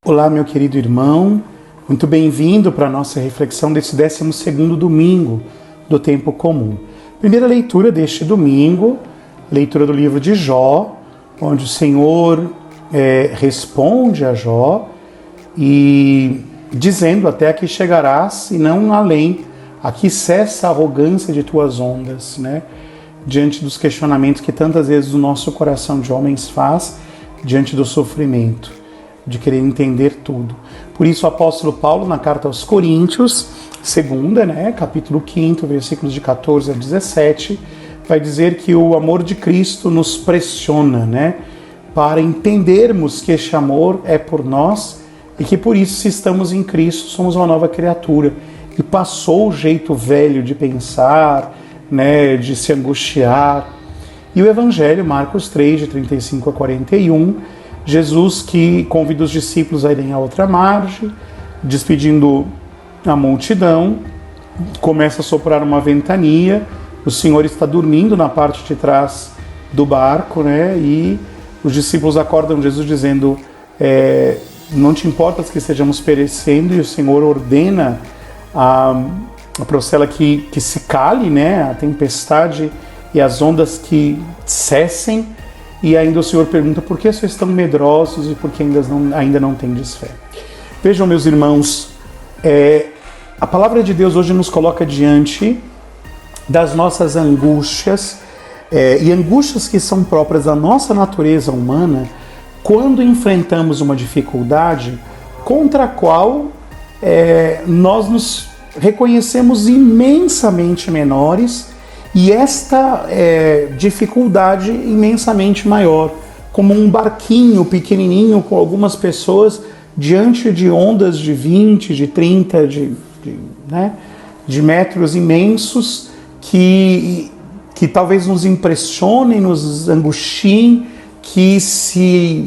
Olá, meu querido irmão, muito bem-vindo para a nossa reflexão desse 12º domingo do tempo comum. Primeira leitura deste domingo, leitura do livro de Jó, onde o Senhor responde a Jó e dizendo: até aqui chegarás e não além, aqui cessa a arrogância de tuas ondas, né? Diante dos questionamentos que tantas vezes o nosso coração de homens faz diante do sofrimento, de querer entender tudo. Por isso o apóstolo Paulo, na carta aos Coríntios, capítulo 5, versículos de 14 a 17, vai dizer que o amor de Cristo nos pressiona, para entendermos que este amor é por nós e que por isso, se estamos em Cristo, somos uma nova criatura. E passou o jeito velho de pensar, de se angustiar. E o Evangelho, Marcos 3, de 35 a 41, Jesus que convida os discípulos a irem à outra margem, despedindo a multidão, começa a soprar uma ventania, o Senhor está dormindo na parte de trás do barco, e os discípulos acordam Jesus dizendo: não te importas que estejamos perecendo? E o Senhor ordena a procela que se cale, a tempestade e as ondas que cessem. E ainda o Senhor pergunta: por que vocês estão medrosos e por que ainda não tendes fé? Vejam, meus irmãos, a palavra de Deus hoje nos coloca diante das nossas angústias, e angústias que são próprias da nossa natureza humana, quando enfrentamos uma dificuldade contra a qual nós nos reconhecemos imensamente menores, e esta dificuldade imensamente maior, como um barquinho pequenininho com algumas pessoas diante de ondas de 20, de 30, de metros imensos que talvez nos impressionem, nos angustiem, que se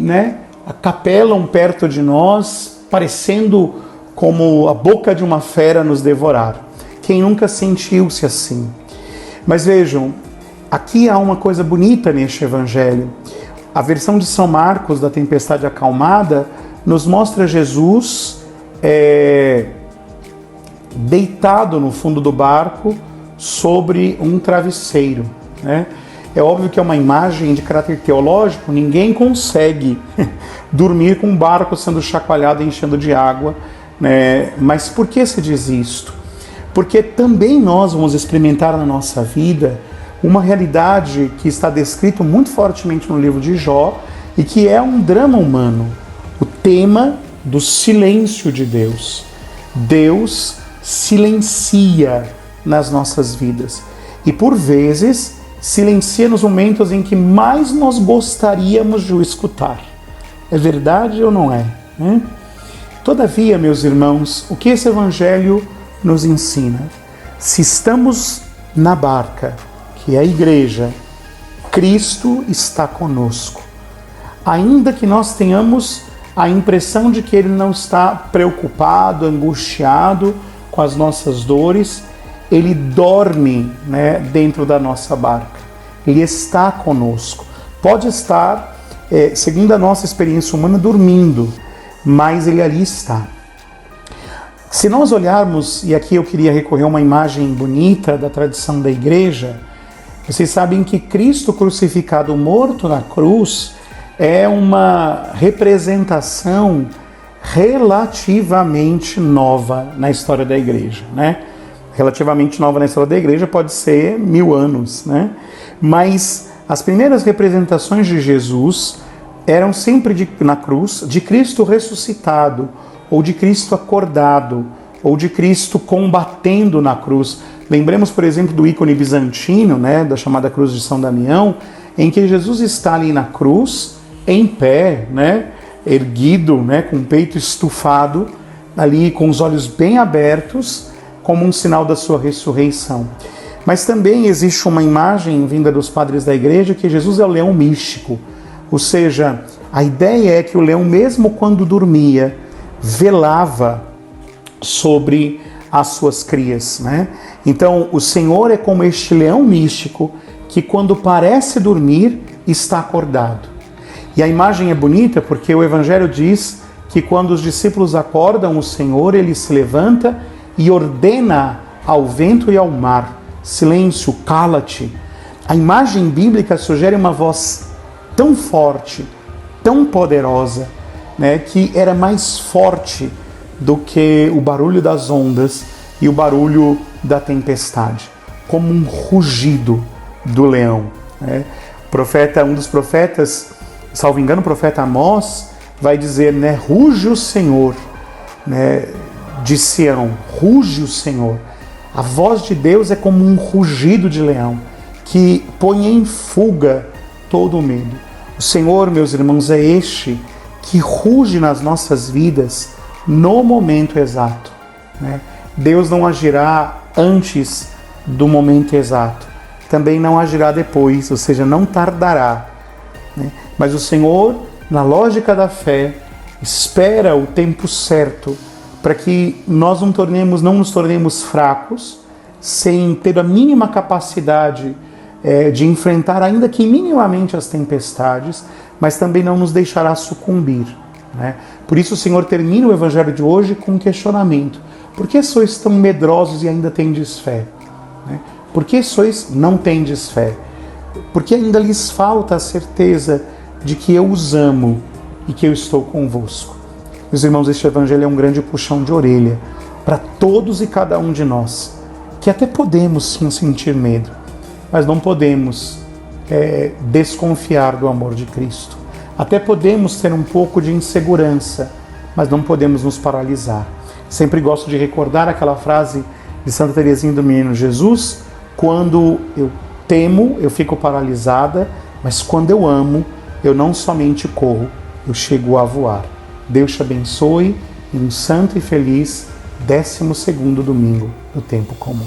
acapelam perto de nós, parecendo como a boca de uma fera nos devorar. Quem nunca sentiu-se assim? Mas vejam, aqui há uma coisa bonita neste Evangelho. A versão de São Marcos, da tempestade acalmada, nos mostra Jesus deitado no fundo do barco sobre um travesseiro. É óbvio que é uma imagem de caráter teológico, ninguém consegue dormir com um barco sendo chacoalhado e enchendo de água. Mas por que se diz isto? Porque também nós vamos experimentar na nossa vida uma realidade que está descrito muito fortemente no livro de Jó e que é um drama humano, o tema do silêncio de Deus. Deus silencia nas nossas vidas e, por vezes, silencia nos momentos em que mais nós gostaríamos de o escutar. É verdade ou não é? Todavia, meus irmãos, o que esse Evangelho nos ensina? Se estamos na barca, que é a igreja, Cristo está conosco. Ainda que nós tenhamos a impressão de que Ele não está preocupado, angustiado com as nossas dores, Ele dorme dentro da nossa barca. Ele está conosco. Pode estar, segundo a nossa experiência humana, dormindo, mas Ele ali está. Se nós olharmos, e aqui eu queria recorrer a uma imagem bonita da tradição da igreja, vocês sabem que Cristo crucificado, morto na cruz, é uma representação relativamente nova na história da igreja, Relativamente nova na história da igreja pode ser 1000 anos, Mas as primeiras representações de Jesus eram sempre na cruz, de Cristo ressuscitado, ou de Cristo acordado, ou de Cristo combatendo na cruz. Lembremos, por exemplo, do ícone bizantino, da chamada cruz de São Damião, em que Jesus está ali na cruz, em pé, erguido, com o peito estufado, ali com os olhos bem abertos, como um sinal da sua ressurreição. Mas também existe uma imagem vinda dos padres da igreja que Jesus é o leão místico, ou seja, a ideia é que o leão, mesmo quando dormia, velava sobre as suas crias, Então, o Senhor é como este leão místico que, quando parece dormir, está acordado. E a imagem é bonita porque o Evangelho diz que quando os discípulos acordam o Senhor, ele se levanta e ordena ao vento e ao mar: silêncio, cala-te. A imagem bíblica sugere uma voz tão forte, tão poderosa, né, que era mais forte do que o barulho das ondas e o barulho da tempestade, como um rugido do leão, né? Um dos profetas, salvo engano, o profeta Amós, vai dizer, né, ruge o Senhor, né, de Sião, ruge o Senhor. A voz de Deus é como um rugido de leão, que põe em fuga todo o medo. O Senhor, meus irmãos, é este que ruge nas nossas vidas no momento exato, né? Deus não agirá antes do momento exato, também não agirá depois, ou seja, não tardará, né? Mas o Senhor, na lógica da fé, espera o tempo certo para que nós não nos tornemos fracos, sem ter a mínima capacidade de enfrentar, ainda que minimamente, as tempestades, mas também não nos deixará sucumbir, né? Por isso o Senhor termina o Evangelho de hoje com um questionamento: por que sois tão medrosos e ainda tendes fé? Né? Por que não tendes fé? Porque ainda lhes falta a certeza de que eu os amo e que eu estou convosco. Meus irmãos, este Evangelho é um grande puxão de orelha para todos e cada um de nós, que até podemos sim sentir medo, mas não podemos desconfiar do amor de Cristo. Até podemos ter um pouco de insegurança, mas não podemos nos paralisar. Sempre gosto de recordar aquela frase de Santa Teresinha do Menino Jesus: quando eu temo, eu fico paralisada, mas quando eu amo, eu não somente corro, eu chego a voar. Deus te abençoe e um santo e feliz 12º domingo do tempo comum.